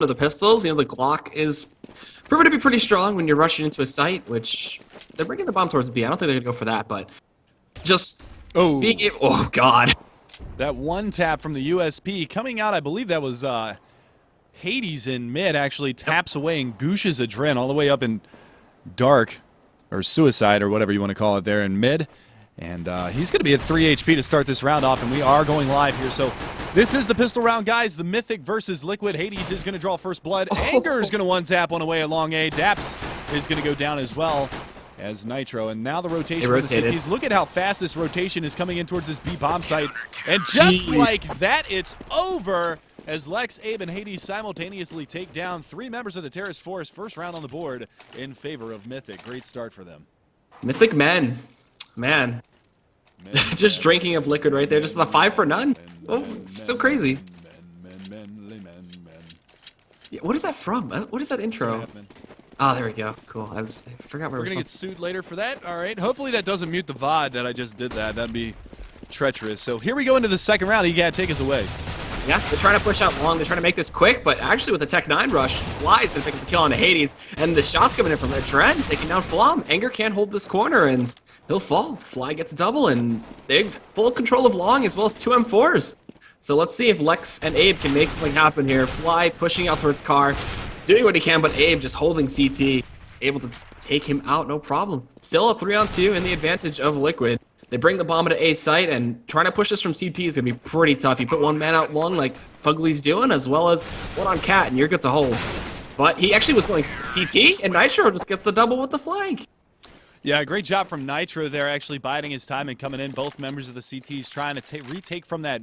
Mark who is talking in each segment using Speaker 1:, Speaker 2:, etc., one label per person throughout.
Speaker 1: of the pistols. You know, the Glock is proven to be pretty strong when you're rushing into a site, which they're bringing the bomb towards B. I don't think they're going to go for that, but just being able... Oh, God.
Speaker 2: That one tap from the USP coming out, I believe that was Hades in mid, actually taps away and gooshes Adren all the way up in dark, or suicide, or whatever you want to call it there in mid. And he's going to be at 3 HP to start this round off, and we are going live here. So this is the pistol round, guys. The Mythic versus Liquid. Hades is going to draw first blood. Anger is going to one-tap on the way along A. Daps is going to go down as well as Nitro. And now the rotation for the CTs. Look at how fast this rotation is coming in towards this B bomb site. And just like that, it's over as Lex, Abe, and Hades simultaneously take down 3 members of the Terrorist Force. First round on the board in favor of Mythic. Great start for them.
Speaker 1: Mythic men. Man. Just drinking up Liquid right there. Just a 5 for none. Oh, it's so crazy. Yeah, what is that from? What is that intro? Oh, there we go. Cool. I forgot where
Speaker 2: we're gonna get sued later for that. All right. Hopefully that doesn't mute the VOD that I just did that. That'd be treacherous. So here we go into the second round. You gotta take us away.
Speaker 1: Yeah, they're trying to push out long. They're trying to make this quick, but actually with the Tech 9 rush, Fly's gonna pick up the kill on the Hades, and the shots coming in from the Trend, taking down Flom. Anger can't hold this corner, and he'll fall. Fly gets a double, and they have full control of long as well as 2 M4s. So let's see if Lex and Abe can make something happen here. Fly pushing out towards Car, doing what he can, but Abe just holding CT, able to take him out, no problem. Still a 3-on-2 in the advantage of Liquid. They bring the bomb into A site, and trying to push this from CT is going to be pretty tough. You put one man out long like Fugly's doing, as well as one on Cat, and you're good to hold. But he actually was going CT, and Nitro just gets the double with the flank.
Speaker 2: Yeah, great job from Nitro there, actually biding his time and coming in. Both members of the CTs trying to retake from that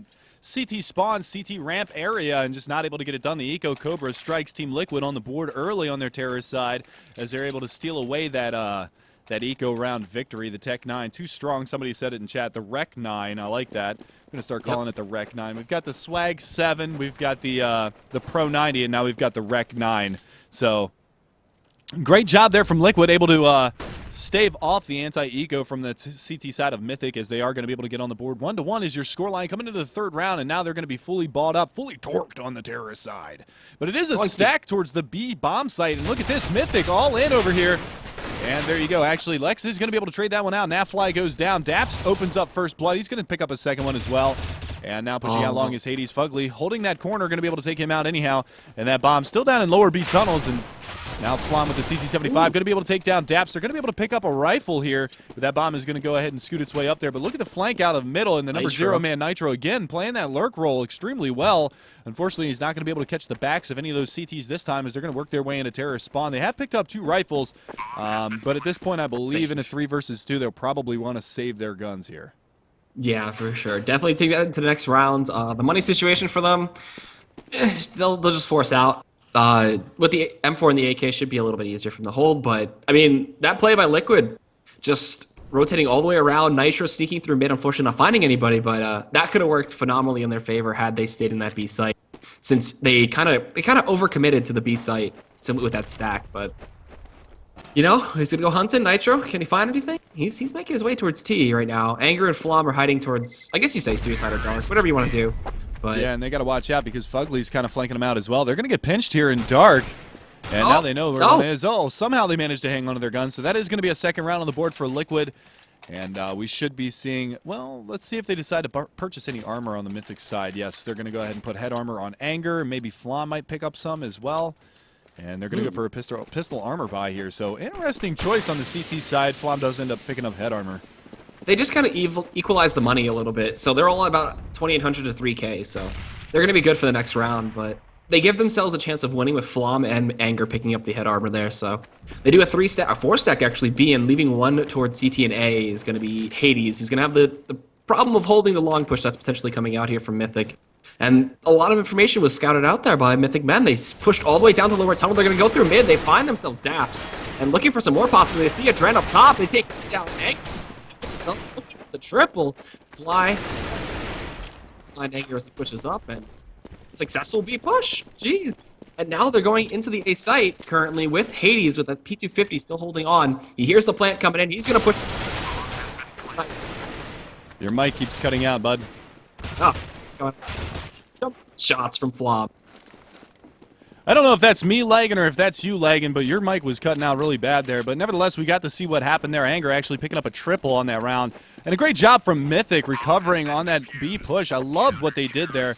Speaker 2: CT spawn, CT ramp area, and just not able to get it done. The Eco Cobra strikes Team Liquid on the board early on their terrorist side as they're able to steal away that Eco round victory. The Tech 9, too strong. Somebody said it in chat. The Rec 9, I like that. I'm going to start calling it the Rec 9. We've got the Swag 7, we've got the Pro 90, and now we've got the Rec 9. So great job there from Liquid, able to stave off the anti-eco from the CT side of Mythic as they are going to be able to get on the board. 1-1 is your scoreline coming into the third round, and now they're going to be fully balled up, fully torqued on the terrorist side. But it is a stack towards the B bomb site, and look at this, Mythic all in over here. And there you go. Actually, Lex is going to be able to trade that one out. Nafly goes down. Daps opens up first blood. He's going to pick up a second one as well. And now pushing out long is Hades. Fugly holding that corner, going to be able to take him out anyhow. And that bomb still down in lower B tunnels. And now Flom with the CC-75 going to be able to take down Daps. They're going to be able to pick up a rifle here. But that bomb is going to go ahead and scoot its way up there. But look at the flank out of middle. And the number 0 man Nitro again playing that lurk role extremely well. Unfortunately, he's not going to be able to catch the backs of any of those CTs this time as they're going to work their way into terrorist spawn. They have picked up 2 rifles. But at this point, I believe in a 3 versus 2, they'll probably want to save their guns here.
Speaker 1: Yeah, for sure. Definitely take that into the next round. The money situation for them, they'll just force out. With the M4 and the AK should be a little bit easier from the hold, but I mean, that play by Liquid, just rotating all the way around, Nitro sneaking through mid, unfortunately not finding anybody, but that could have worked phenomenally in their favor had they stayed in that B site, since they kind of overcommitted to the B site simply with that stack. But you know, he's gonna go hunting. Nitro, can he find anything? He's making his way towards T right now. Anger and Flom are hiding towards, I guess you say suicide or dark, whatever you want to do. But
Speaker 2: yeah, and they got to watch out because Fugly's kind of flanking them out as well. They're going to get pinched here in dark. And now they know where one is. Oh, somehow they managed to hang onto their guns. So that is going to be a second round on the board for Liquid. And we should be seeing, well, let's see if they decide to purchase any armor on the Mythic side. Yes, they're going to go ahead and put head armor on Anger. Maybe Flom might pick up some as well. And they're going to go for a pistol armor buy here. So interesting choice on the CT side. Flom does end up picking up head armor.
Speaker 1: They just kind of equalize the money a little bit. So they're all about 2,800 to 3K. So they're going to be good for the next round. But they give themselves a chance of winning with Flom and Anger picking up the head armor there. So they do a 4-stack actually B, and leaving one towards CT and A is going to be Hades, who's going to have the problem of holding the long push that's potentially coming out here from Mythic. And a lot of information was scouted out there by Mythic men. They pushed all the way down to the lower tunnel. They're going to go through mid. They find themselves Daps. And looking for some more possibly. They see a Dren up top. They take down Anger. Looking for the triple. Fly. Find Anger as he pushes up. And successful B push. Jeez. And now they're going into the A site currently with Hades with a P250 still holding on. He hears the plant coming in. He's going to push.
Speaker 2: Your mic keeps cutting out, bud.
Speaker 1: Oh, God. Shots from Flom.
Speaker 2: I don't know if that's me lagging or if that's you lagging, but your mic was cutting out really bad there. But nevertheless, we got to see what happened there. Anger actually picking up a triple on that round. And a great job from Mythic recovering on that B push. I loved what they did there.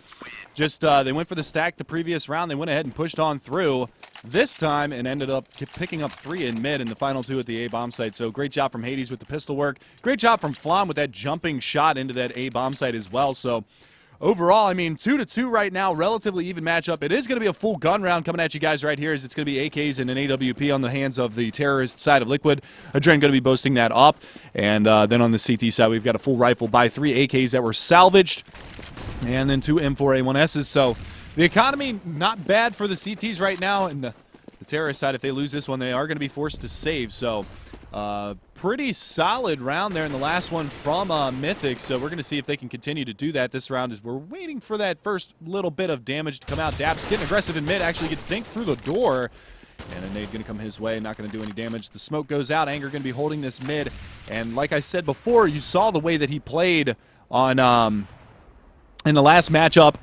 Speaker 2: Just they went for the stack the previous round. They went ahead and pushed on through this time and ended up picking up 3 in mid and the final 2 at the A bomb site. So great job from Hades with the pistol work. Great job from Flom with that jumping shot into that A bomb site as well. So overall, I mean, 2-2 right now, relatively even matchup. It is going to be a full gun round coming at you guys right here, as it's going to be AKs and an AWP on the hands of the terrorist side of Liquid. Adren going to be boasting that up. And then on the CT side, we've got a full rifle by 3 AKs that were salvaged, and then 2 M4A1Ss. So the economy, not bad for the CTs right now. And the terrorist side, if they lose this one, they are going to be forced to save. So pretty solid round there in the last one from Mythic, so we're going to see if they can continue to do that this round as we're waiting for that first little bit of damage to come out. Daps getting aggressive in mid, actually gets dinked through the door, and a nade going to come his way, not going to do any damage. The smoke goes out, Anger going to be holding this mid, and like I said before, you saw the way that he played on in the last matchup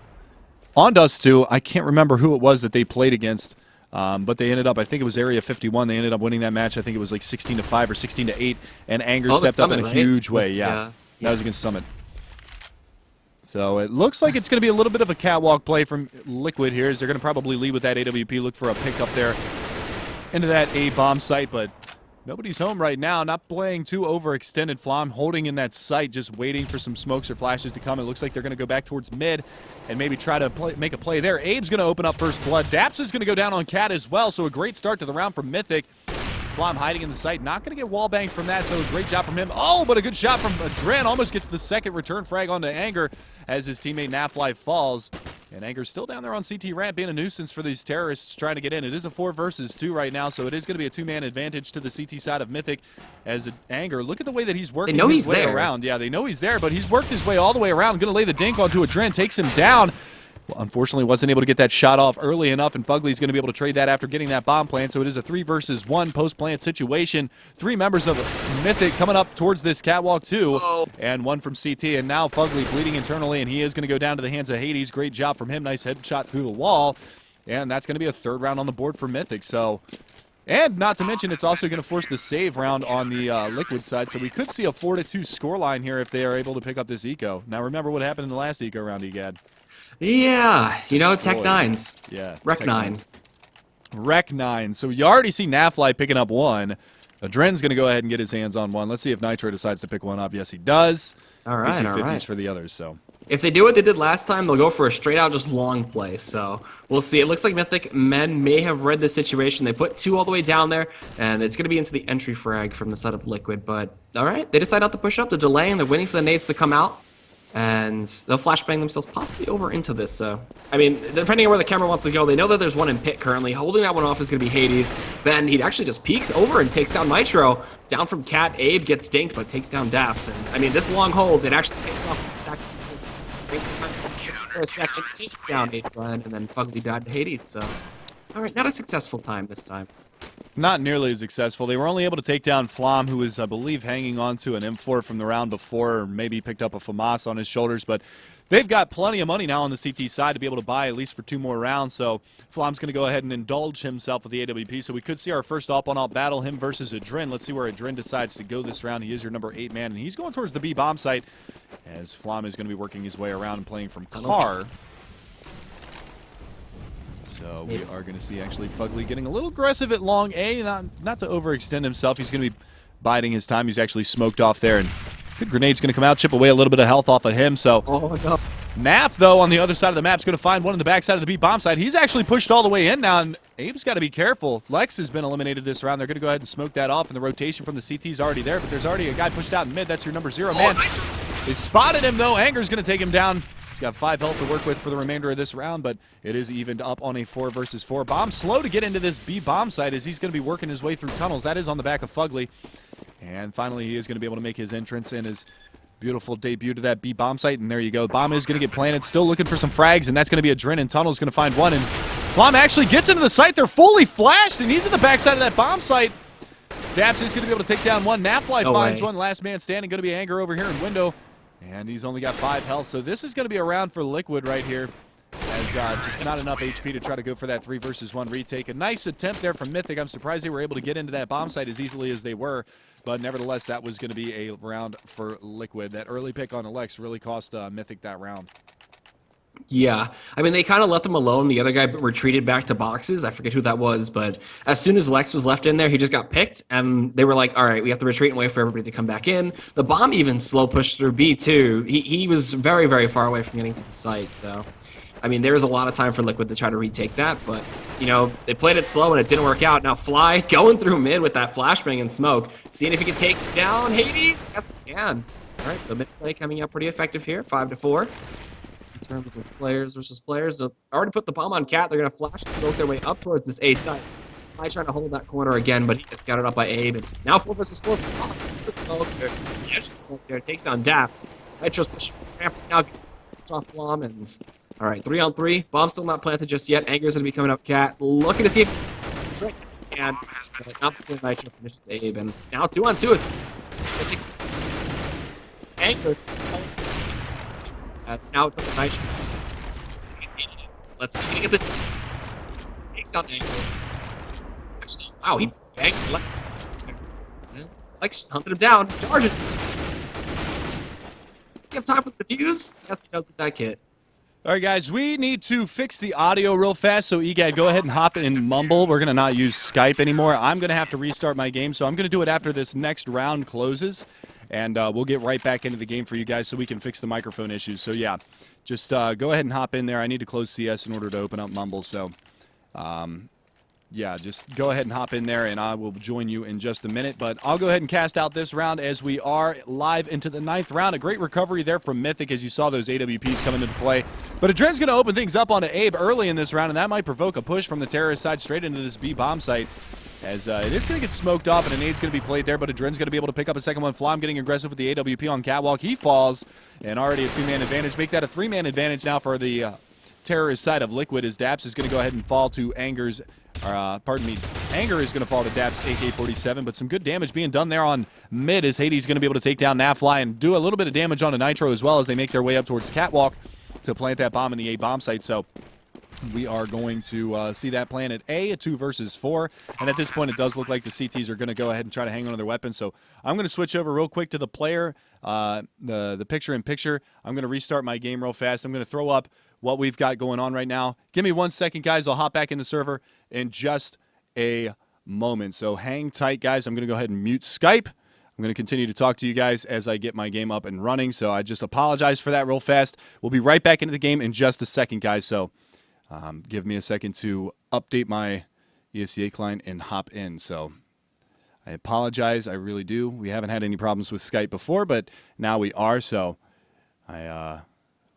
Speaker 2: on Dust 2. I can't remember who it was that they played against. But they ended up, I think it was Area 51, they ended up winning that match. I think it was like 16-5 or 16-8, and Anger stepped up in a huge way. Yeah, that was against Summit. So it looks like it's going to be a little bit of a catwalk play from Liquid here, as they're going to probably lead with that AWP, look for a pick up there into that A bomb site, but nobody's home right now, not playing too overextended. Flom holding in that site, just waiting for some smokes or flashes to come. It looks like they're going to go back towards mid and maybe try to make a play there. Abe's going to open up first blood. Daps is going to go down on Cat as well, so a great start to the round from Mythic. Flom hiding in the site, not going to get wall banged from that, so a great job from him. Oh, but a good shot from Adren, almost gets the second return frag onto Anger as his teammate Naflife falls. And Anger's still down there on CT ramp, being a nuisance for these terrorists trying to get in. It is a 4 versus 2 right now, so it is going to be a 2-man advantage to the CT side of Mythic as Anger. Look at the way that he's working his way around. Yeah, they know he's there, but he's worked his way all the way around. Going to lay the dink onto Adren, takes him down. Well, unfortunately, wasn't able to get that shot off early enough, and Fugly's going to be able to trade that after getting that bomb plant. So it is a 3 versus 1 post-plant situation. 3 members of Mythic coming up towards this catwalk too, and 1 from CT. And now Fugly bleeding internally, and he is going to go down to the hands of Hades. Great job from him. Nice headshot through the wall, and that's going to be a 3rd round on the board for Mythic. So, and not to mention, it's also going to force the save round on the Liquid side. So we could see a 4-2 scoreline here if they are able to pick up this eco. Now remember what happened in the last eco round, Egad.
Speaker 1: Yeah, you know, Tech 9s.
Speaker 2: Yeah.
Speaker 1: Rec 9.
Speaker 2: Rec 9. So you already see Nafly picking up 1. Adren's going to go ahead and get his hands on 1. Let's see if Nitro decides to pick 1 up. Yes, he does.
Speaker 1: All right, all
Speaker 2: 50-50s
Speaker 1: right.
Speaker 2: for the others, so.
Speaker 1: If they do what they did last time, they'll go for a straight-out just long play. So we'll see. It looks like Mythic men may have read the situation. They put 2 all the way down there, and it's going to be into the entry frag from the side of Liquid. But, all right, they decide not to push up. They're delaying. They're waiting for the nades to come out. And they'll flashbang themselves possibly over into this. So, I mean, depending on where the camera wants to go, they know that there's 1 in pit currently. Holding that one off is going to be Hades. Then he actually just peeks over and takes down Nitro. Down from Cat, Abe gets dinked, but takes down Daps. And, I mean, this long hold, it actually takes off back for a second, takes down H-Line, and then Fugly died to Hades. So, all right, not a successful time this time.
Speaker 2: Not nearly as successful. They were only able to take down Flom, who was, I believe, hanging on to an M4 from the round before, or maybe picked up a FAMAS on his shoulders, but they've got plenty of money now on the CT side to be able to buy at least for 2 more rounds, so Flom's going to go ahead and indulge himself with the AWP, so we could see our first up-on-up battle, him versus Adren. Let's see where Adren decides to go this round. He is your number 8 man, and he's going towards the B bomb site, as Flom is going to be working his way around and playing from car. So we are going to see actually Fugly getting a little aggressive at long A, not to overextend himself. He's going to be biding his time. He's actually smoked off there, and good grenade's going to come out, chip away a little bit of health off of him. So
Speaker 1: no.
Speaker 2: Naf, though, on the other side of the map, is going to find 1 on the backside of the B bomb side. He's actually pushed all the way in now, and Abe's got to be careful. Lex has been eliminated this round. They're going to go ahead and smoke that off, and the rotation from the CT's already there, but there's already a guy pushed out in mid. That's your number 0 man. They spotted him, though. Anger's going to take him down. He's got 5 health to work with for the remainder of this round, but it is evened up on a 4 versus 4. Bomb slow to get into this B bomb site as he's going to be working his way through tunnels. That is on the back of Fugly. And finally, he is going to be able to make his entrance and his beautiful debut to that B bomb site. And there you go. Bomb is going to get planted. Still looking for some frags, and that's going to be Adren, and Tunnel's going to find 1. And Flom actually gets into the site. They're fully flashed, and he's at the backside of that bomb site. Daps is going to be able to take down 1. Nafly finds 1. Last man standing, going to be Anger over here in window. And he's only got 5 health, so this is going to be a round for Liquid right here. As as just not enough HP to try to go for that 3 versus 1 retake. A nice attempt there from Mythic. I'm surprised they were able to get into that bomb site as easily as they were, but nevertheless, that was going to be a round for Liquid. That early pick on Alex really cost Mythic that round.
Speaker 1: Yeah, I mean, they kind of let them alone. The other guy retreated back to boxes. I forget who that was, but as soon as Lex was left in there, he just got picked, and they were like, all right, we have to retreat and wait for everybody to come back in. The bomb even slow pushed through B, too. He was very, very far away from getting to the site, so... I mean, there was a lot of time for Liquid to try to retake that, but, you know, they played it slow and it didn't work out. Now Fly going through mid with that flashbang and smoke, seeing if he can take down Hades. Yes, he can. All right, so mid play coming up pretty effective here, 5-4. In terms of players versus players, so already put the bomb on Cat. They're going to flash and smoke their way up towards this A site. Fly trying to hold that corner again, but he gets scouted up by Abe. And now 4 versus 4. Oh, the smoke there. The edge of the smoke there takes down Daps. Nitro's pushing ramp now. Off Flamens. All right, 3-on-3. Bomb's still not planted just yet. Anger's going to be coming up Cat. Looking to see if Drake can. But not before Nitro finishes Abe. And now 2-on-2. It's Anger. That's now it's the Nitro. Let's see. Get the takes out Anger. Actually, wow, he banged like hunted him down. Charging. Does he have time for the defuse? Yes, he does with that kit.
Speaker 2: All right, guys, we need to fix the audio real fast, so EGAD, go ahead and hop in Mumble. We're going to not use Skype anymore. I'm going to have to restart my game, so I'm going to do it after this next round closes, and we'll get right back into the game for you guys so we can fix the microphone issues. So, yeah, just go ahead and hop in there. I need to close CS in order to open up Mumble, so... yeah, just go ahead and hop in there, and I will join you in just a minute. But I'll go ahead and cast out this round as we are live into the 9th round. A great recovery there from Mythic as you saw those AWPs come into play. But Adren's going to open things up onto Abe early in this round, and that might provoke a push from the terrorist side straight into this B bomb site. As it is going to get smoked off, and a nade's going to be played there, but Adren's going to be able to pick up a second one. Flom getting aggressive with the AWP on Catwalk. He falls, and already a 2-man advantage. Make that a 3-man advantage now for the terrorist side of Liquid, as Daps is going to go ahead and fall to Anger's... pardon me, Anger is going to fall to Daps AK-47, but some good damage being done there on mid as Hades is going to be able to take down Nafly and do a little bit of damage on a Nitro as well as they make their way up towards Catwalk to plant that bomb in the A bomb site. So we are going to see that plan at A 2 versus 4, and at this point it does look like the CTs are going to go ahead and try to hang on to their weapons. So I'm going to switch over real quick to the player, the picture-in-picture. I'm going to restart my game real fast. I'm going to throw up what we've got going on right now. Give me 1 second, guys. I'll hop back in the server in just a moment. So hang tight, guys. I'm going to go ahead and mute Skype. I'm going to continue to talk to you guys as I get my game up and running. So I just apologize for that real fast. We'll be right back into the game in just a second, guys. So give me a second to update my ESEA client and hop in. So I apologize. I really do. We haven't had any problems with Skype before, but now we are. So I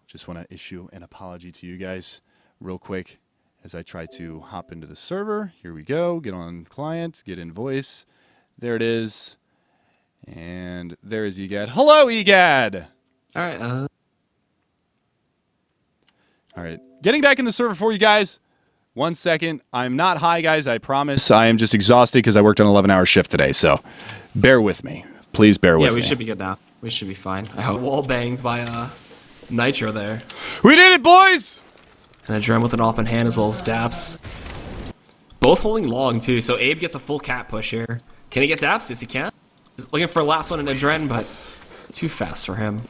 Speaker 2: just want to issue an apology to you guys real quick as I try to hop into the server. Here we go. Get on client, get in voice. There it is. And there is EGAD. Hello, EGAD!
Speaker 1: All right.
Speaker 2: All right. Getting back in the server for you guys. 1 second. I'm not high, guys. I promise. I am just exhausted because I worked an 11-hour shift today. So bear with me. Please bear with me.
Speaker 1: Yeah, we should be good now. We should be fine. I hope. Wall bangs by Nitro there.
Speaker 2: We did it, boys!
Speaker 1: And a Dren with an op in hand as well as Daps. Both holding long, too. So Abe gets a full cat push here. Can he get Daps? Yes, he can. He's looking for a last one in a Dren, but too fast for him.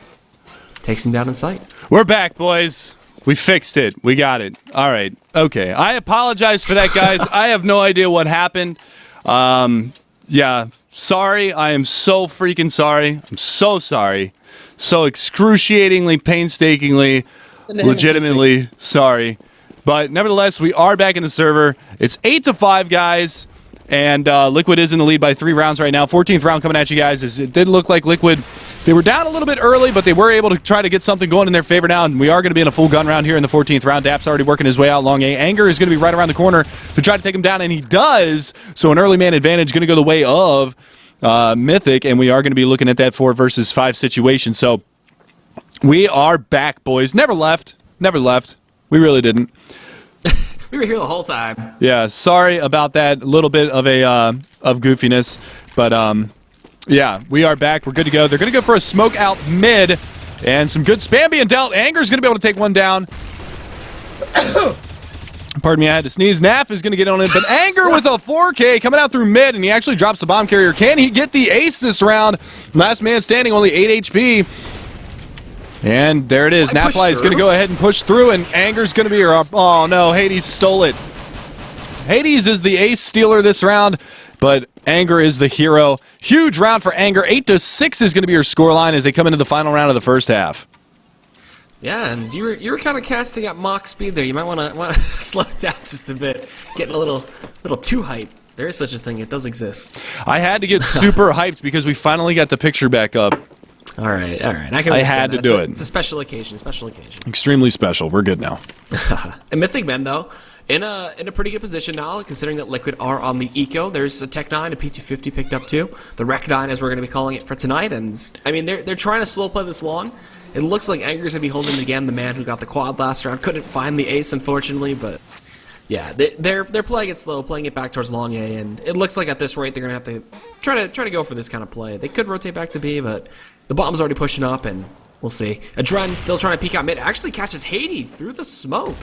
Speaker 1: Takes him down in sight.
Speaker 2: We're back, boys. We fixed it. We got it. All right. Okay. I apologize for that, guys. I have no idea what happened. Yeah. Sorry. I am so freaking sorry. I'm so sorry. So excruciatingly, painstakingly, legitimately sorry. But nevertheless, we are back in the server. It's 8-5, guys. And Liquid is in the lead by 3 rounds right now. 14th round coming at you guys. As it did look like Liquid, they were down a little bit early, but they were able to try to get something going in their favor now. And we are going to be in a full gun round here in the 14th round. Daps already working his way out long A. Anger is going to be right around the corner to try to take him down, and he does. So an early man advantage going to go the way of Mythic, and we are going to be looking at that 4 versus 5 situation. So we are back, boys. Never left. Never left. We really didn't.
Speaker 1: We were here the whole time.
Speaker 2: Yeah, sorry about that little bit of a of goofiness, but yeah, we are back. We're good to go. They're going to go for a smoke out mid, and some good spam being dealt. Anger's going to be able to take one down. Pardon me, I had to sneeze. Naf is going to get on it, but Anger with a 4K coming out through mid, and he actually drops the bomb carrier. Can he get the ace this round? Last man standing, only 8 HP. And there it is. Nafly is going to go ahead and push through, and Anger's going to be here. Oh no, Hades stole it. Hades is the ace stealer this round, but Anger is the hero. Huge round for Anger. 8-6 is going to be your scoreline as they come into the final round of the first half.
Speaker 1: Yeah, and you were kind of casting at Mach speed there. You might want to slow down just a bit, getting a little too hyped. There is such a thing; it does exist.
Speaker 2: I had to get super hyped because we finally got the picture back up.
Speaker 1: All right.
Speaker 2: I had to do it.
Speaker 1: It's a special occasion.
Speaker 2: Extremely special. We're good now.
Speaker 1: And Mythic Men though, in a pretty good position now, considering that Liquid are on the eco. There's a Tech 9, a P250 picked up too. The Rec 9, as we're going to be calling it for tonight. And I mean, they're trying to slow play this long. It looks like Anger's going to be holding again. The man who got the quad last round couldn't find the ace, unfortunately, but yeah, they're playing it slow, playing it back towards long A, and it looks like at this rate they're going to have to try to go for this kind of play. They could rotate back to B, but the bomb's already pushing up, and we'll see. Adren still trying to peek out mid, actually catches Hades through the smoke,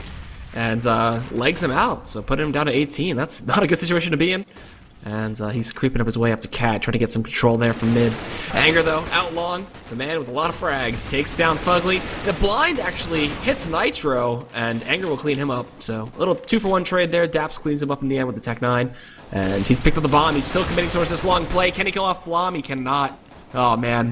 Speaker 1: and legs him out, so putting him down to 18. That's not a good situation to be in. And he's creeping up his way up to Cat, trying to get some control there from mid. Anger, though, out long. The man with a lot of frags takes down Fugly. The blind actually hits Nitro, and Anger will clean him up. So, a little 2-for-1 trade there. Daps cleans him up in the end with the Tech 9. And he's picked up the bomb. He's still committing towards this long play. Can he kill off Flom? He cannot. Oh, man.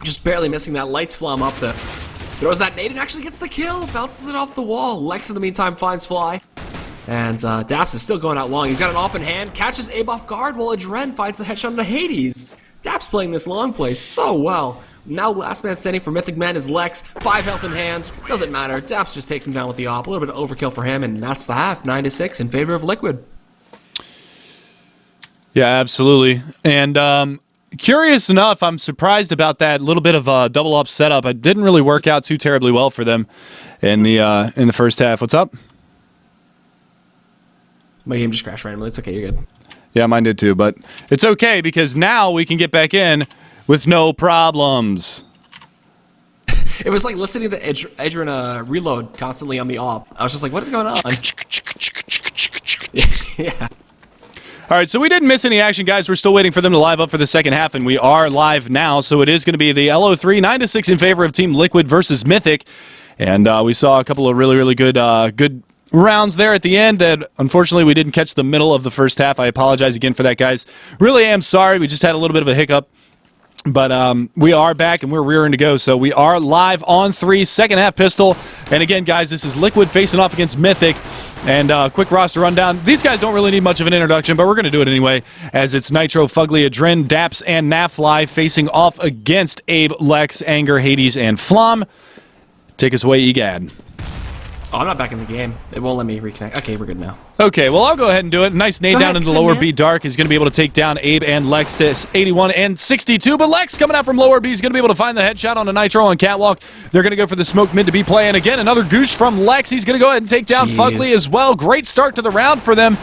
Speaker 1: Just barely missing that. Lights Flom up. Throws that nade and actually gets the kill. Bounces it off the wall. Lex, in the meantime, finds Fly. And Daps is still going out long. He's got an off in hand, catches Abe off guard while Adren finds the headshot into Hades. Daps playing this long play so well. Now last man standing for Mythic Men is Lex. 5 health in hands. Doesn't matter. Daps just takes him down with the op. A little bit of overkill for him, and that's the half. 9-6 in favor of Liquid.
Speaker 2: Yeah, absolutely. And curious enough, I'm surprised about that little bit of a double up setup. It didn't really work out too terribly well for them in the first half. What's up?
Speaker 1: My game just crashed randomly. It's okay, you're good.
Speaker 2: Yeah, mine did too, but it's okay because now we can get back in with no problems.
Speaker 1: It was like listening to Adrian reload constantly on the op. I was just like, what is going on? Yeah.
Speaker 2: All right, so we didn't miss any action, guys. We're still waiting for them to live up for the second half, and we are live now. So it is going to be the LO3 9-6 in favor of Team Liquid versus Mythic. And we saw a couple of really good rounds there at the end that unfortunately we didn't catch the middle of the first half. I apologize again for that, guys. Really am sorry. We just had a little bit of a hiccup. But we are back and we're rearing to go. So we are live on 3, second half pistol. And again, guys, this is Liquid facing off against Mythic. And quick roster rundown. These guys don't really need much of an introduction, but we're going to do it anyway, as it's Nitro, Fugly, Adren, Daps, and Nafly facing off against Abe, Lex, Anger, Hades, and Flom. Take us away, Egad.
Speaker 1: Oh, I'm not back in the game. It won't let me reconnect. Okay, we're good now.
Speaker 2: Okay, well, I'll go ahead and do it. Nice nade down into lower B. Dark is going to be able to take down Abe and Lex to 81 and 62. But Lex coming out from lower B is going to be able to find the headshot on a Nitro on Catwalk. They're going to go for the smoke mid to B play. And again, another goosh from Lex. He's going to go ahead and take down Fugly as well. Great start to the round for them.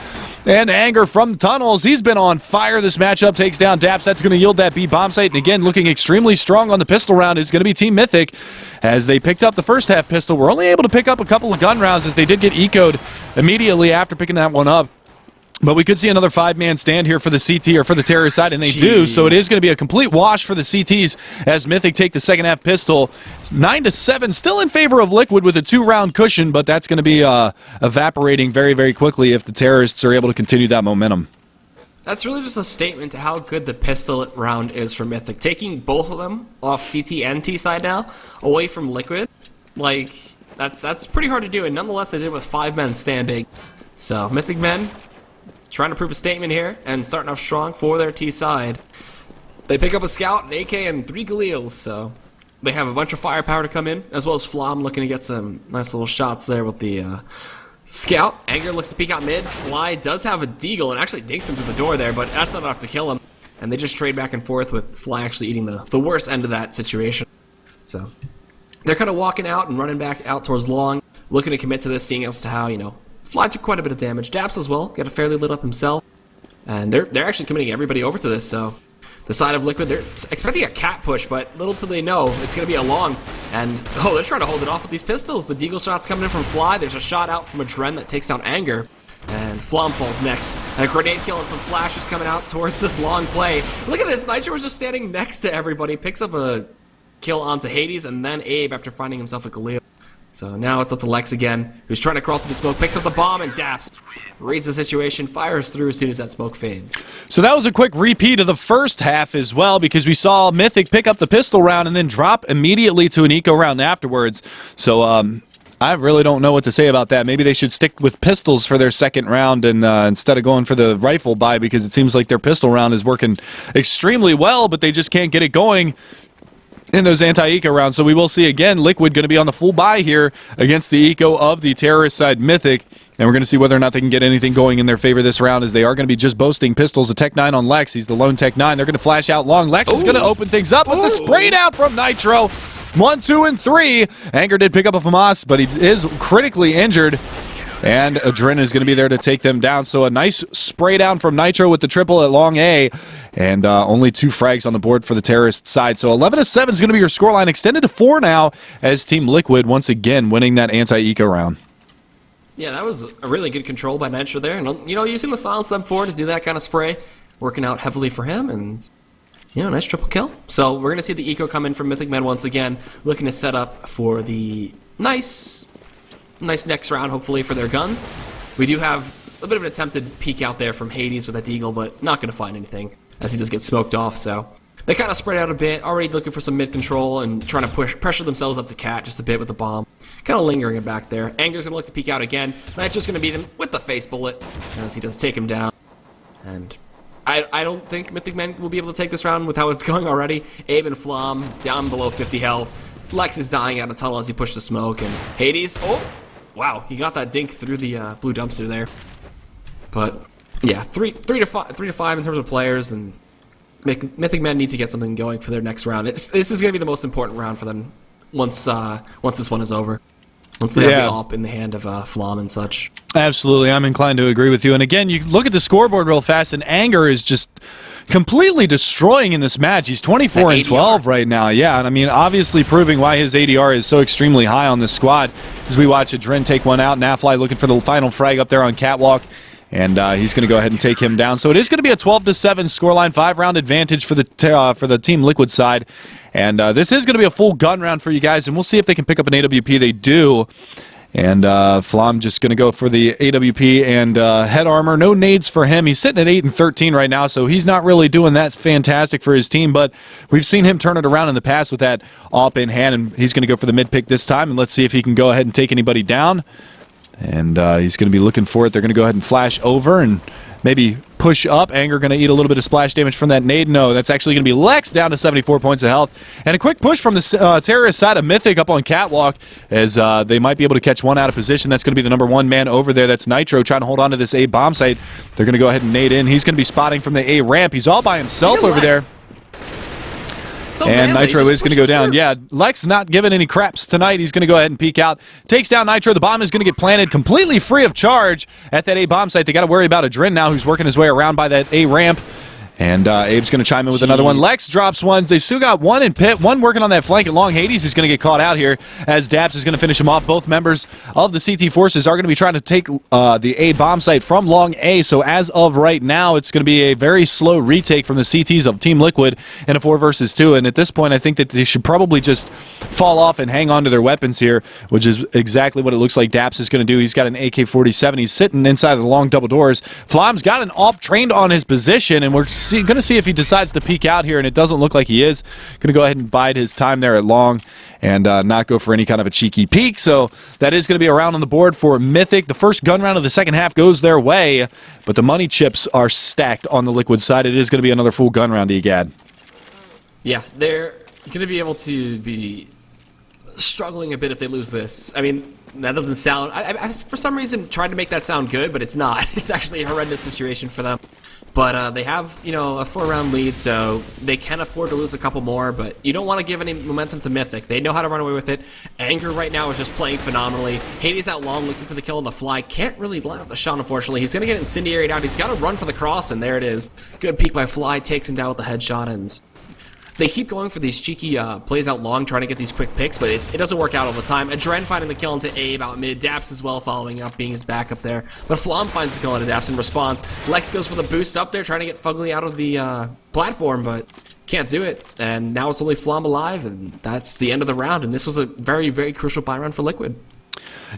Speaker 2: And Anger from tunnels. He's been on fire this matchup. Takes down Daps. That's going to yield that B bomb site. And again, looking extremely strong on the pistol round is going to be Team Mythic. As they picked up the first half pistol, we're only able to pick up a couple of gun rounds as they did get eco'd immediately after picking that one up. But we could see another 5-man stand here for the CT or for the terror side, and they do. So it is going to be a complete wash for the CTs as Mythic take the second half pistol. 9-7, still in favor of Liquid with a 2-round cushion, but that's going to be evaporating very quickly if the terrorists are able to continue that momentum.
Speaker 1: That's really just a statement to how good the pistol round is for Mythic. Taking both of them off CT and T side now, away from Liquid, like, that's pretty hard to do, and nonetheless they did it with 5 men standing. So, Mythic Men trying to prove a statement here and starting off strong for their T side. They pick up a scout, an AK, and 3 Galils, so they have a bunch of firepower to come in, as well as Flom looking to get some nice little shots there with the scout. Anger looks to peek out mid. Fly does have a deagle and actually dinks him to the door there, but that's not enough to kill him. And they just trade back and forth with Fly actually eating the worst end of that situation. So they're kind of walking out and running back out towards long, looking to commit to this, seeing as to how, you know, Fly took quite a bit of damage. Daps as well, got a fairly lit up himself. And they're actually committing everybody over to this, so the side of Liquid, they're expecting a cat push, but little do they know, it's going to be a long. And, oh, they're trying to hold it off with these pistols. The deagle shot's coming in from Fly. There's a shot out from a Dren that takes down Anger. And Flom falls next. And a grenade kill and some flashes coming out towards this long play. Look at this. Nitro was just standing next to everybody. Picks up a kill onto Hades and then Abe after finding himself a Galil. So now it's up to Lex again, who's trying to crawl through the smoke, picks up the bomb, and Daps reads the situation, fires through as soon as that smoke fades.
Speaker 2: So that was a quick repeat of the first half as well, because we saw Mythic pick up the pistol round and then drop immediately to an eco round afterwards. So I really don't know what to say about that. Maybe they should stick with pistols for their second round and instead of going for the rifle buy, because it seems like their pistol round is working extremely well, but they just can't get it going in those anti-eco rounds. So we will see again Liquid going to be on the full buy here against the eco of the terrorist side Mythic, and we're going to see whether or not they can get anything going in their favor this round, as they are going to be just boasting pistols. A Tech 9 on Lex. He's the lone Tech 9. They're going to flash out long. Lex is going to open things up with the spray down from Nitro. 1, 2, and 3. Anger did pick up a FAMAS, but he is critically injured. And Adren is going to be there to take them down. So a nice spray down from Nitro with the triple at long A. And only 2 frags on the board for the terrorist side. So 11-7 is going to be your scoreline, extended to 4 now as Team Liquid once again winning that anti-eco round.
Speaker 1: Yeah, that was a really good control by Nitro there. And, you know, using the silence M4 to do that kind of spray, working out heavily for him. And, you know, nice triple kill. So we're going to see the eco come in from Mythic Men once again, looking to set up for the nice next round, hopefully, for their guns. We do have a bit of an attempted peek out there from Hades with that deagle, but not going to find anything, as he does get smoked off. So they kind of spread out a bit, already looking for some mid control and trying to pressure themselves up to Cat just a bit with the bomb. Kind of lingering it back there. Anger's going to look to peek out again. Nitro's going to beat him with the face bullet, as he does take him down. And I don't think Mythic Men will be able to take this round with how it's going already. Abe and Flom down below 50 health. Lex is dying out of tunnel as he pushed the smoke. And Hades, oh, wow, he got that dink through the blue dumpster there. But yeah, 3 to 5 in terms of players, and Mythic Men need to get something going for their next round. This is going to be the most important round for them once this one is over. Once they have the AWP in the hand of Flom and such.
Speaker 2: Absolutely, I'm inclined to agree with you. And again, you look at the scoreboard real fast, and Anger is just completely destroying in this match. He's 24 and 12 right now. Yeah, and I mean, obviously proving why his ADR is so extremely high on this squad. As we watch Adren take one out, Nafly looking for the final frag up there on Catwalk. And he's going to go ahead and take him down. So it is going to be a 12-7 scoreline, 5-round advantage for the Team Liquid side. And this is going to be a full gun round for you guys, and we'll see if they can pick up an AWP. They do. And Flom just going to go for the AWP and head armor. No nades for him. He's sitting at 8 and 13 right now, so he's not really doing that fantastic for his team. But we've seen him turn it around in the past with that AWP in hand, and he's going to go for the mid pick this time. And let's see if he can go ahead and take anybody down. And he's going to be looking for it. They're going to go ahead and flash over and maybe push up. Anger going to eat a little bit of splash damage from that nade. No, that's actually going to be Lex down to 74 points of health. And a quick push from the terrorist side of Mythic up on Catwalk, as they might be able to catch one out of position. That's going to be the number 1 man over there. That's Nitro trying to hold on to this A bomb site. They're going to go ahead and nade in. He's going to be spotting from the A ramp. He's all by himself over there. And Nitro is going to go down. Yeah, Lex not giving any craps tonight. He's going to go ahead and peek out. Takes down Nitro. The bomb is going to get planted completely free of charge at that A bomb site. They got to worry about Adren now, who's working his way around by that A ramp. And Abe's going to chime in with another one. Lex drops one. They still got one in pit. One working on that flank at long. Hades is going to get caught out here as Daps is going to finish him off. Both members of the CT forces are going to be trying to take the A bomb site from long A. So as of right now, it's going to be a very slow retake from the CTs of Team Liquid in a 4 versus 2. And at this point, I think that they should probably just fall off and hang on to their weapons here, which is exactly what it looks like Daps is going to do. He's got an AK-47. He's sitting inside of the long double doors. Flom's got an AWP trained on his position, and we're going to see if he decides to peek out here, and it doesn't look like he is. Going to go ahead and bide his time there at long and not go for any kind of a cheeky peek. So that is going to be a round on the board for Mythic. The first gun round of the second half goes their way, but the money chips are stacked on the Liquid side. It is going to be another full gun round, Egad.
Speaker 1: Yeah, they're going to be able to be struggling a bit if they lose this. I mean, that doesn't sound... I for some reason tried to make that sound good, but it's not. It's actually a horrendous situation for them. But they have, you know, a 4-round lead, so they can afford to lose a couple more, but you don't want to give any momentum to Mythic. They know how to run away with it. Anger right now is just playing phenomenally. Hades out long looking for the kill on the fly. Can't really line up the shot, unfortunately. He's going to get incendiaried out. He's got to run for the cross, and there it is. Good peek by Fly, takes him down with the headshot, and they keep going for these cheeky plays out long, trying to get these quick picks, but it doesn't work out all the time. Adren finding the kill into Abe out mid. Daps as well following up, being his backup there. But Flom finds the kill into Daps in response. Lex goes for the boost up there, trying to get Fugly out of the platform, but can't do it. And now it's only Flom alive, and that's the end of the round. And this was a very, very crucial buy round for Liquid.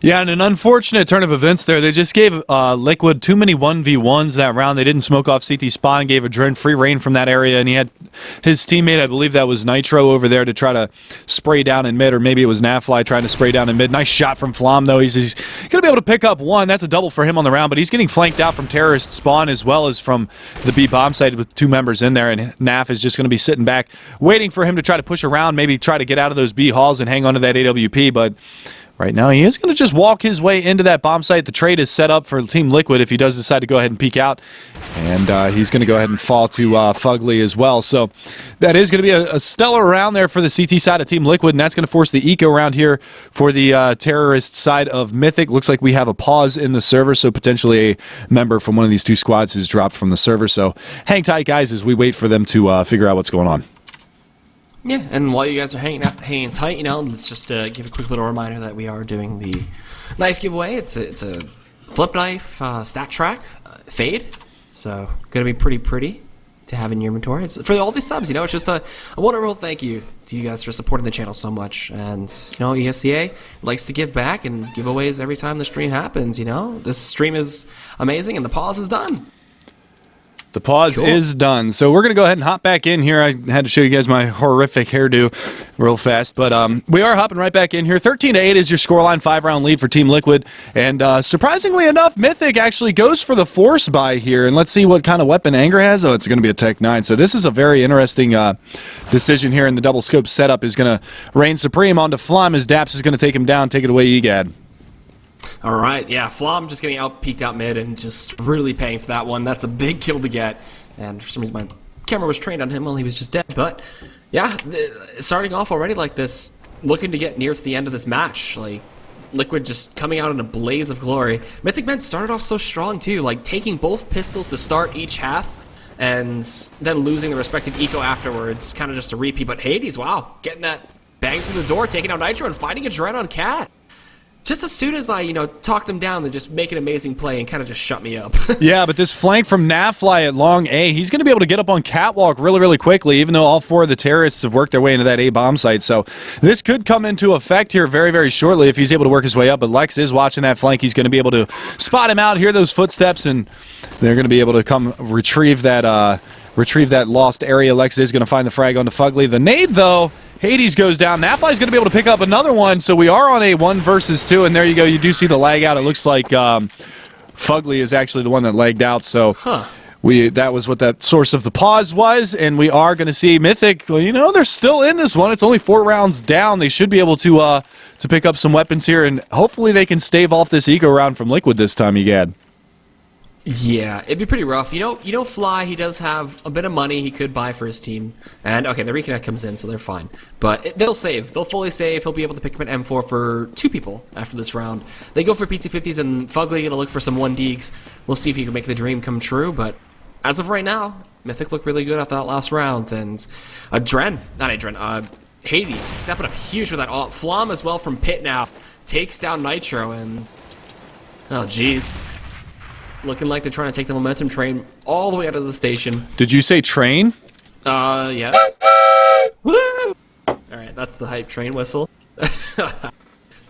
Speaker 2: Yeah, and an unfortunate turn of events there. They just gave Liquid too many 1v1s that round. They didn't smoke off CT spawn, gave Adren free reign from that area, and he had his teammate, I believe that was Nitro, over there to try to spray down in mid, or maybe it was Nafly trying to spray down in mid. Nice shot from Flom, though. He's going to be able to pick up one. That's a double for him on the round, but he's getting flanked out from terrorist spawn as well as from the B bomb site with 2 members in there, and Naf is just going to be sitting back, waiting for him to try to push around, maybe try to get out of those B halls and hang on to that AWP, but right now, he is going to just walk his way into that bomb site. The trade is set up for Team Liquid if he does decide to go ahead and peek out. And he's going to go ahead and fall to Fugly as well. So that is going to be a stellar round there for the CT side of Team Liquid, and that's going to force the eco round here for the terrorist side of Mythic. Looks like we have a pause in the server, so potentially a member from one of these 2 squads has dropped from the server. So hang tight, guys, as we wait for them to figure out what's going on.
Speaker 1: Yeah, and while you guys are hanging tight, you know, let's just give a quick little reminder that we are doing the knife giveaway. It's a flip knife stat track fade, so gonna be pretty to have in your inventory. It's for all these subs, you know. It's just a wonderful thank you to you guys for supporting the channel so much. And you know, ESEA likes to give back and giveaways every time the stream happens. You know, this stream is amazing, and the pause is done.
Speaker 2: The pause is done. So we're going to go ahead and hop back in here. I had to show you guys my horrific hairdo real fast. But we are hopping right back in here. 13-8 is your scoreline, 5-round lead for Team Liquid. And surprisingly enough, Mythic actually goes for the force buy here. And let's see what kind of weapon Anger has. Oh, it's going to be a Tech 9. So this is a very interesting decision here. And the double scope setup is going to reign supreme onto Flom as Daps is going to take him down. Take it away, Egad.
Speaker 1: All right, yeah, Flom just getting peeked out mid and just really paying for that one. That's a big kill to get, and for some reason my camera was trained on him while he was just dead. But yeah, starting off already like this, looking to get near to the end of this match, like Liquid just coming out in a blaze of glory. Mythic Men started off so strong too, like taking both pistols to start each half, and then losing the respective eco afterwards, kind of just a repeat. But Hades, wow, getting that bang through the door, taking out Nitro and finding a Dread on Cat. Just as soon as I, you know, talk them down, they just make an amazing play and kind of just shut me up.
Speaker 2: Yeah, but this flank from Nafly at long A, he's going to be able to get up on Catwalk really quickly, even though all 4 of the terrorists have worked their way into that A bomb site. So this could come into effect here very shortly if he's able to work his way up. But Lex is watching that flank. He's going to be able to spot him out, hear those footsteps, and they're going to be able to come retrieve that lost area. Lex is going to find the frag onto Fugly. The nade, though, Hades goes down. Nafly's going to be able to pick up another one, so we are on a 1 versus 2, and there you go. You do see the lag out. It looks like Fugly is actually the one that lagged out, so that was what that source of the pause was, and we are going to see Mythic. Well, you know, they're still in this one. It's only 4 rounds down. They should be able to pick up some weapons here, and hopefully they can stave off this eco round from Liquid this time, Egad.
Speaker 1: Yeah, it'd be pretty rough. You know, Fly, he does have a bit of money he could buy for his team. And, okay, the reconnect comes in, so they're fine. But they'll save. They'll fully save. He'll be able to pick up an M4 for 2 people after this round. They go for P250s, and Fugly gonna look for some 1Ds. We'll see if he can make the dream come true, but as of right now, Mythic looked really good after that last round. And Hades stepping up huge with that ult. Flom as well from Pit now takes down Nitro, and oh, jeez. Looking like they're trying to take the momentum train all the way out of the station.
Speaker 2: Did you say train?
Speaker 1: Yes. Woo! Alright, that's the hype train whistle.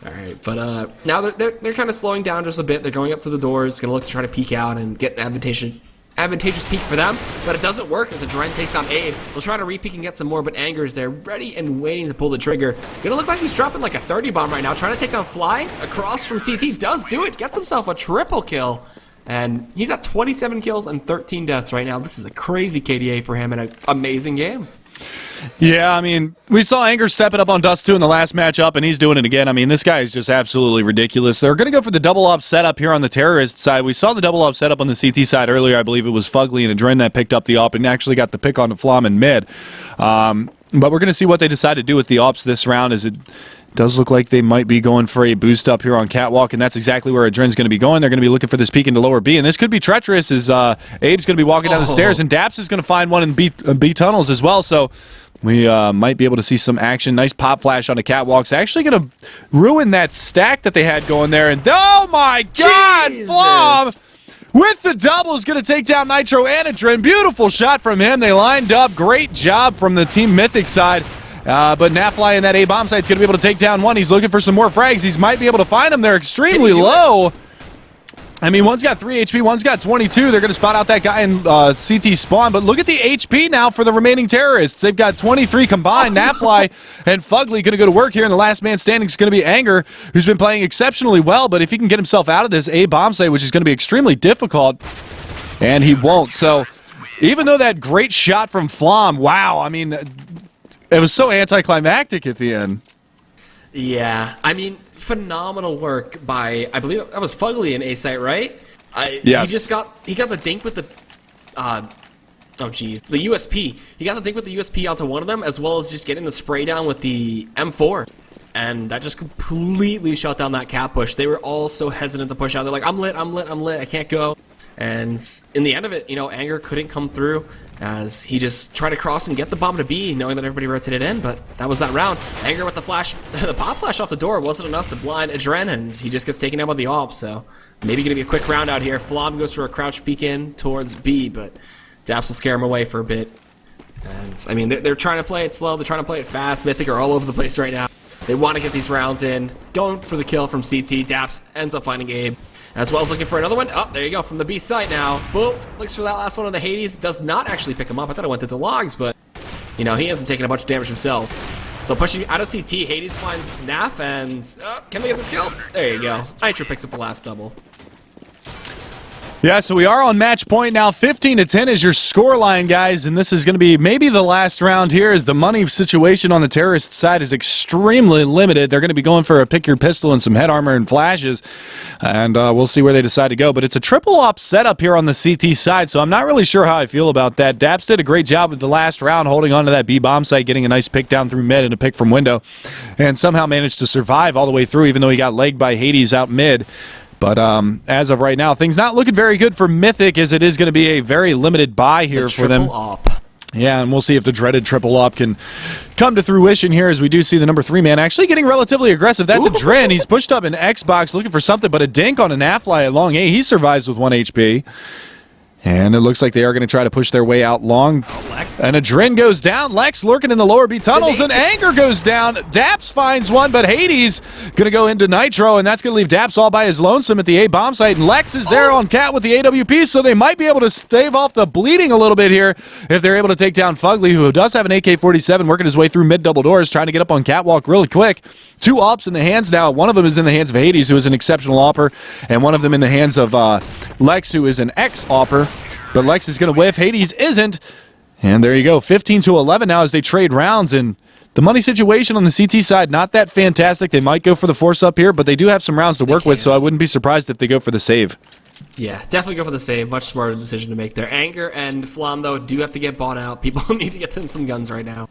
Speaker 1: Alright, but now they're kind of slowing down just a bit. They're going up to the doors, gonna look to try to peek out and get an advantageous peek for them, but it doesn't work as the Dren takes down Abe. They'll try to re-peek and get some more, but Anger's there, ready and waiting to pull the trigger. Gonna look like he's dropping like a 30 bomb right now, trying to take down Fly across from CT. Does do it, gets himself a triple kill. And he's at 27 kills and 13 deaths right now. This is a crazy KDA for him and an amazing game.
Speaker 2: Yeah, I mean, we saw Anger step it up on Dust 2 in the last matchup, and he's doing it again. I mean, this guy is just absolutely ridiculous. They're going to go for the double up setup here on the terrorist side. We saw the double up setup on the CT side earlier. I believe it was Fugly and Adren that picked up the op and actually got the pick on the Flom in mid. But we're going to see what they decide to do with the ops this round, as it does look like they might be going for a boost up here on Catwalk, and that's exactly where Adren's going to be going. They're going to be looking for this peek into lower B, and this could be treacherous, as Abe's going to be walking down the stairs, and Daps is going to find one in B tunnels as well, so we might be able to see some action. Nice pop flash on the Catwalk's actually going to ruin that stack that they had going there, and oh my god, Flom! With the double is going to take down Nitro and Adren. Beautiful shot from him. They lined up. Great job from the Team Mythic side. But Nafly in that A-bomb site is going to be able to take down one. He's looking for some more frags. He might be able to find them. They're extremely low. I mean, one's got 3 HP, one's got 22. They're going to spot out that guy in CT spawn. But look at the HP now for the remaining terrorists. They've got 23 combined. Nafly and Fugly going to go to work here, and the last man standing is going to be Anger, who's been playing exceptionally well. But if he can get himself out of this A-bomb site, which is going to be extremely difficult, and he won't. So even though that great shot from Flom, wow, I mean, it was so anticlimactic at the end.
Speaker 1: Yeah, I mean, phenomenal work by, I believe that was Fugly in A site, right?
Speaker 2: Yes.
Speaker 1: He got the dink with the the USP. He got the dink with the USP onto one of them, as well as just getting the spray down with the M4. And that just completely shut down that cap push. They were all so hesitant to push out. They're like, I'm lit, I can't go. And in the end of it, you know, Anger couldn't come through, as he just tried to cross and get the bomb to B, knowing that everybody rotated in, but that was that round. Anger with the flash, the pop flash off the door wasn't enough to blind Adren, and he just gets taken out by the AWP, so maybe going to be a quick round out here. Flom goes for a crouch peek in towards B, but Daps will scare him away for a bit. And, I mean, they're trying to play it slow, they're trying to play it fast. Mythic are all over the place right now. They want to get these rounds in. Going for the kill from CT. Daps ends up finding Abe, as well as looking for another one. Oh, there you go, from the B site now. Boom, looks for that last one on the Hades. Does not actually pick him up. I thought it went to the logs, but, you know, he hasn't taken a bunch of damage himself. So pushing out of CT, Hades finds Naf, and can they get this kill? There you go. Nitro picks up the last double.
Speaker 2: Yeah, so we are on match point now. 15-10 is your scoreline, guys, and this is going to be maybe the last round here, as the money situation on the terrorist side is extremely limited. They're going to be going for a pick your pistol and some head armor and flashes, and we'll see where they decide to go. But it's a triple op setup here on the CT side, so I'm not really sure how I feel about that. Daps did a great job with the last round, holding on to that B-bomb site, getting a nice pick down through mid and a pick from window, and somehow managed to survive all the way through, even though he got legged by Hades out mid. But as of right now, things not looking very good for Mythic, as it is going to be a very limited buy here for them.
Speaker 1: Op.
Speaker 2: Yeah, and we'll see if the dreaded triple op can come to fruition here, as we do see the number 3 man actually getting relatively aggressive. That's Adren. He's pushed up an Xbox looking for something, but a dink on an Nafly at long A. He survives with 1 HP. And it looks like they are going to try to push their way out long. And Adren goes down. Lex lurking in the lower B tunnels, and Anger goes down. Daps finds one, but Hades going to go into Nitro, and that's going to leave Daps all by his lonesome at the A-bomb site. And Lex is there on Cat with the AWP, so they might be able to stave off the bleeding a little bit here if they're able to take down Fugly, who does have an AK-47, working his way through mid-double doors, trying to get up on Catwalk really quick. 2 ops in the hands now. One of them is in the hands of Hades, who is an exceptional opper, and one of them in the hands of Lex, who is an ex-opper. But Lex is going to whiff. Hades isn't. And there you go. 15-11 now as they trade rounds. And the money situation on the CT side, not that fantastic. They might go for the force up here, but they do have some rounds to work with, so I wouldn't be surprised if they go for the save.
Speaker 1: Yeah, definitely go for the save. Much smarter decision to make there. Anger and Flom, though, do have to get bought out. People need to get them some guns right now.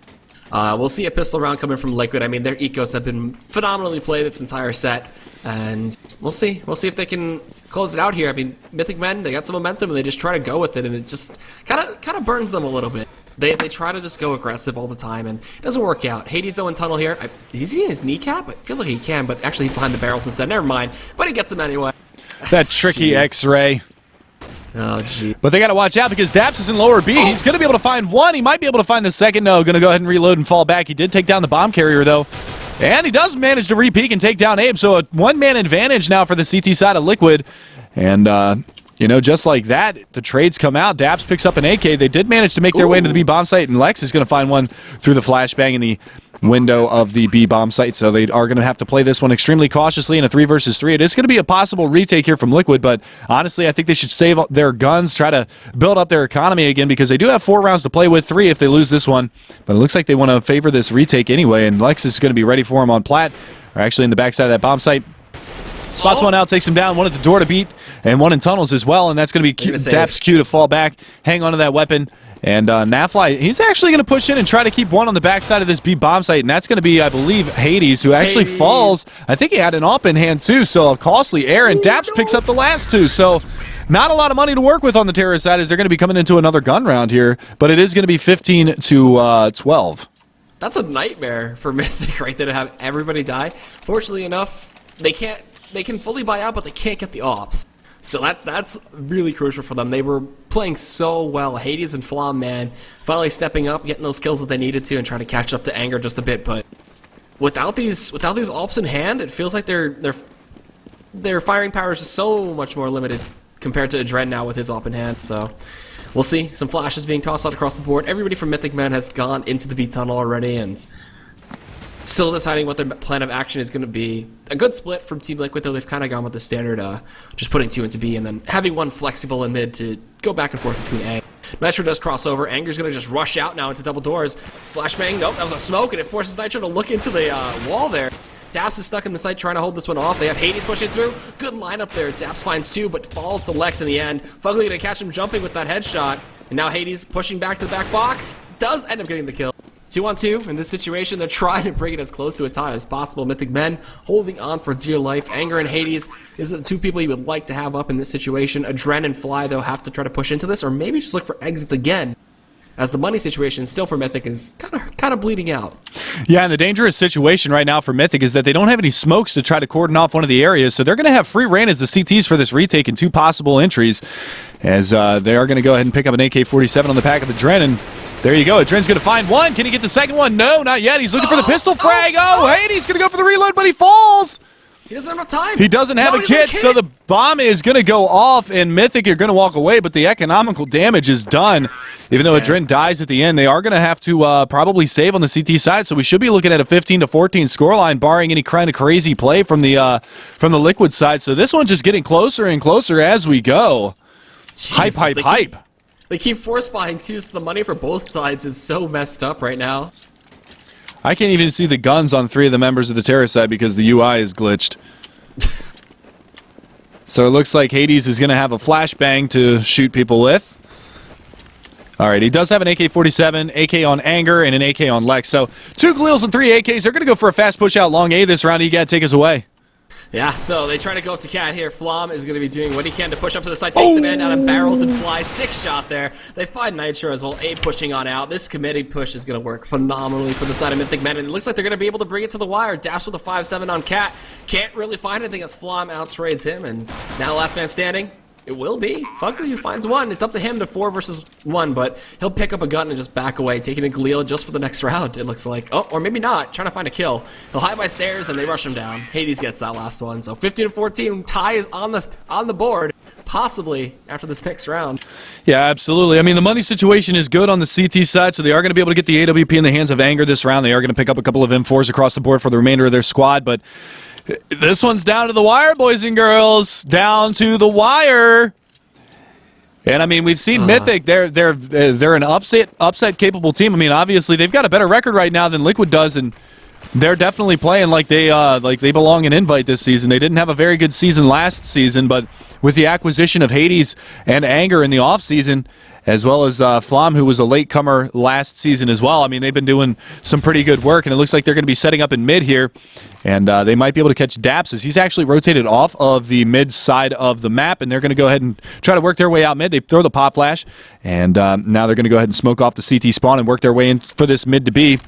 Speaker 1: We'll see a pistol round coming from Liquid. I mean, their ecos have been phenomenally played this entire set. And we'll see. We'll see if they can close it out here. I mean, Mythic men, they got some momentum, and they just try to go with it, and it just kind of burns them a little bit. They try to just go aggressive all the time, and it doesn't work out. Hades, though, in tunnel here. Is he in his kneecap? It feels like he can, but actually he's behind the barrels instead. Never mind. But he gets him anyway.
Speaker 2: That tricky X-ray.
Speaker 1: Oh, gee.
Speaker 2: But they got to watch out, because Daps is in lower B. He's going to be able to find one. He might be able to find the second. No, going to go ahead and reload and fall back. He did take down the bomb carrier, though. And he does manage to re-peek and take down Abe, so a one-man advantage now for the CT side of Liquid. And you know, just like that, the trades come out. Daps picks up an AK. They did manage to make their way into the B bomb site, and Lex is going to find one through the flashbang in the window of the B bomb site. So they are going to have to play this one extremely cautiously in a 3 versus 3. It is going to be a possible retake here from Liquid, but honestly, I think they should save their guns, try to build up their economy again, because they do have 4 rounds to play with, 3 if they lose this one. But it looks like they want to favor this retake anyway, and Lex is going to be ready for him on plat, or actually in the backside of that bomb site. Spots one out, takes him down, one at the door to beat, and one in tunnels as well, and that's going to be Dap's cue to fall back, hang onto that weapon, and Nafly, he's actually going to push in and try to keep one on the backside of this B bomb site, and that's going to be, I believe, Hades, who actually falls. I think he had an AWP in hand too, so a costly air, and Daps picks up the last 2, so not a lot of money to work with on the terrorist side as they're going to be coming into another gun round here, but it is going to be 15 to 12.
Speaker 1: That's a nightmare for Mythic right there to have everybody die. Fortunately enough, they can fully buy out, but they can't get the ops. So that's really crucial for them. They were playing so well. Hades and Flam, man, finally stepping up, getting those kills that they needed to, and trying to catch up to Anger just a bit. But without these ops in hand, it feels like their firing power is just so much more limited compared to Adren now with his op in hand. So we'll see. Some flashes being tossed out across the board. Everybody from Mythic Man has gone into the B tunnel already, and still deciding what their plan of action is going to be. A good split from Team Liquid, though. They've kind of gone with the standard, just putting 2 into B and then having one flexible in mid to go back and forth between A. Nitro does cross over. Anger's going to just rush out now into double doors. Flashbang, nope, that was a smoke, and it forces Nitro to look into the wall there. Daps is stuck in the site trying to hold this one off. They have Hades pushing through. Good lineup there. Daps finds 2, but falls to Lex in the end. Fugly going to catch him jumping with that headshot. And now Hades pushing back to the back box. Does end up getting the kill. 2-on-2 in this situation. They're trying to bring it as close to a tie as possible. Mythic Men holding on for dear life. Anger and Hades is the 2 people you would like to have up in this situation. Adren and Fly, though, have to try to push into this, or maybe just look for exits again, as the money situation still for Mythic is kind of bleeding out.
Speaker 2: Yeah, and the dangerous situation right now for Mythic is that they don't have any smokes to try to cordon off one of the areas, so they're going to have free reign as the CTs for this retake and 2 possible entries, as they are going to go ahead and pick up an AK-47 on the back of Adren, and there you go. Adren's going to find one. Can he get the second one? No, not yet. He's looking for the pistol frag. Oh, Hades going to go for the reload, but he falls.
Speaker 1: He doesn't have enough time.
Speaker 2: He doesn't have a kit, so the bomb is going to go off, and Mythic are going to walk away, but the economical damage is done. Even though Adren dies at the end, they are going to have to probably save on the CT side, so we should be looking at a 15-14 scoreline, barring any kind of crazy play from the Liquid side. So this one's just getting closer and closer as we go.
Speaker 1: Jesus,
Speaker 2: hype.
Speaker 1: They keep force buying too, so the money for both sides is so messed up right now.
Speaker 2: I can't even see the guns on 3 of the members of the terrorist side because the UI is glitched. So it looks like Hades is going to have a flashbang to shoot people with. Alright, he does have an AK-47, AK on Anger, and an AK on Lex. So 2 Gleals and 3 AKs. They're going to go for a fast push out long A this round. You got to take us away.
Speaker 1: Yeah, so they try to go up to Cat here. Flam is going to be doing what he can to push up to the side, takes the man out of barrels and flies. 6 shot there. They find Nitro as well. A pushing on out. This committed push is going to work phenomenally for the side of Mythic Men, and it looks like they're going to be able to bring it to the wire. Dash with a 5-7 on Cat. Can't really find anything as Flam outtrades him, and now last man standing. It will be. Fugly who finds one. It's up to him to 4 versus 1, but he'll pick up a gun and just back away, taking a Galil just for the next round, it looks like. Oh, or maybe not. Trying to find a kill. He'll hide by stairs, and they rush him down. Hades gets that last one. So 15-14, tie is on the board, possibly after this next round.
Speaker 2: Yeah, absolutely. I mean, the money situation is good on the CT side, so they are going to be able to get the AWP in the hands of Anger this round. They are going to pick up a couple of M4s across the board for the remainder of their squad, but this one's down to the wire, boys and girls. Down to the wire. And I mean, we've seen Mythic. They're an upset capable team. I mean, obviously they've got a better record right now than Liquid does, and they're definitely playing like they belong in Invite this season. They didn't have a very good season last season, but with the acquisition of Hades and Anger in the offseason, as well as Flam, who was a latecomer last season as well. I mean, they've been doing some pretty good work, and it looks like they're going to be setting up in mid here, and they might be able to catch Daps as he's actually rotated off of the mid side of the map, and they're going to go ahead and try to work their way out mid. They throw the pop flash, and now they're going to go ahead and smoke off the CT spawn and work their way in for this mid to B.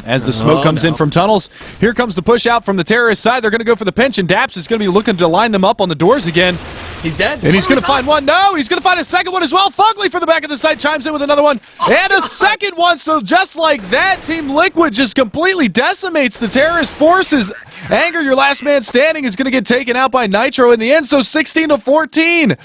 Speaker 2: As the smoke comes in from tunnels, here comes the push out from the terrorist side. They're going to go for the pinch, and Daps is going to be looking to line them up on the doors again.
Speaker 1: He's dead.
Speaker 2: And he's going to find one. No, he's going to find a second one as well. Fugly from the back of the site chimes in with another one. And a second one. So just like that, Team Liquid just completely decimates the terrorist forces. Anger, your last man standing, is going to get taken out by Nitro in the end. So 16-14.